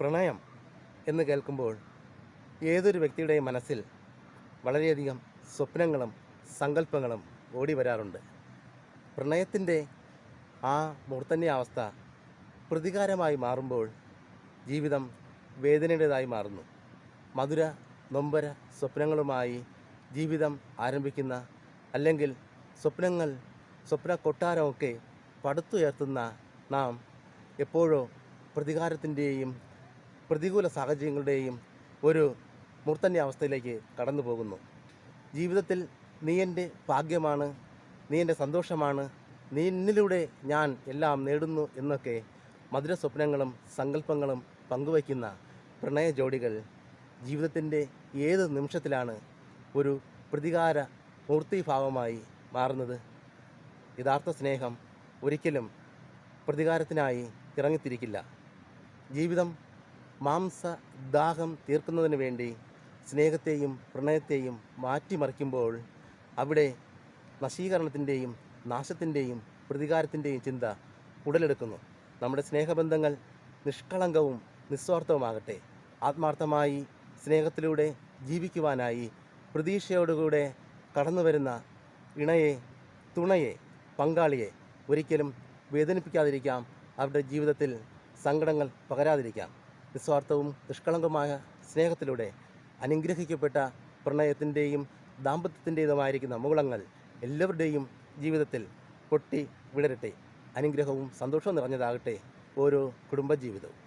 പ്രണയം എന്ന് കേൾക്കുമ്പോൾ ഏതൊരു വ്യക്തിയുടെയും മനസ്സിൽ വളരെയധികം സ്വപ്നങ്ങളും സങ്കല്പങ്ങളും ഓടി വരാറുണ്ട്. പ്രണയത്തിൻ്റെ ആ മൂർധന്യാവസ്ഥ പ്രതികാരമായി മാറുമ്പോൾ ജീവിതം വേദനയുടേതായി മാറുന്നു. മധുര നൊമ്പര സ്വപ്നങ്ങളുമായി ജീവിതം ആരംഭിക്കുന്ന, അല്ലെങ്കിൽ സ്വപ്ന കൊട്ടാരമൊക്കെ പടുത്തുയർത്തുന്ന നാം എപ്പോഴോ പ്രതികാരത്തിൻ്റെയും പ്രതികൂല സാഹചര്യങ്ങളുടെയും ഒരു മൂർധന്യാവസ്ഥയിലേക്ക് കടന്നു പോകുന്നു. ജീവിതത്തിൽ നീ എൻ്റെ ഭാഗ്യമാണ്, നീ എൻ്റെ സന്തോഷമാണ്, നീ എന്നിലൂടെ ഞാൻ എല്ലാം നേടുന്നു എന്നൊക്കെ മധുര സ്വപ്നങ്ങളും സങ്കല്പങ്ങളും പങ്കുവയ്ക്കുന്ന പ്രണയ ജോഡികൾ ജീവിതത്തിൻ്റെ ഏത് നിമിഷത്തിലാണ് ഒരു പ്രതികാര മൂർത്തിഭാവമായി മാറുന്നത്? യഥാർത്ഥ സ്നേഹം ഒരിക്കലും പ്രതികാരത്തിനായി ഇറങ്ങിത്തിരിക്കില്ല. ജീവിതം മാംസദാഹം തീർക്കുന്നതിന് വേണ്ടി സ്നേഹത്തെയും പ്രണയത്തെയും മാറ്റിമറിക്കുമ്പോൾ അവിടെ നശീകരണത്തിൻ്റെയും നാശത്തിൻ്റെയും പ്രതികാരത്തിൻ്റെയും ചിന്ത ഉടലെടുക്കുന്നു. നമ്മുടെ സ്നേഹബന്ധങ്ങൾ നിഷ്കളങ്കവും നിസ്വാർത്ഥവുമാകട്ടെ. ആത്മാർത്ഥമായി സ്നേഹത്തിലൂടെ ജീവിക്കുവാനായി പ്രതീക്ഷയോടുകൂടെ കടന്നു വരുന്ന ഇണയെ, തുണയെ, പങ്കാളിയെ ഒരിക്കലും വേദനിപ്പിക്കാതിരിക്കാം. അവരുടെ ജീവിതത്തിൽ സങ്കടങ്ങൾ പകരാതിരിക്കാം. നിസ്വാർത്ഥവും നിഷ്കളങ്കമായ സ്നേഹത്തിലൂടെ അനുഗ്രഹിക്കപ്പെട്ട പ്രണയത്തിൻ്റെയും ദാമ്പത്യത്തിൻ്റെതുമായിരിക്കുന്ന മുകുളങ്ങൾ എല്ലാവരുടെയും ജീവിതത്തിൽ പൊട്ടി വിടരട്ടെ. അനുഗ്രഹവും സന്തോഷവും നിറഞ്ഞതാകട്ടെ ഓരോ കുടുംബജീവിതവും.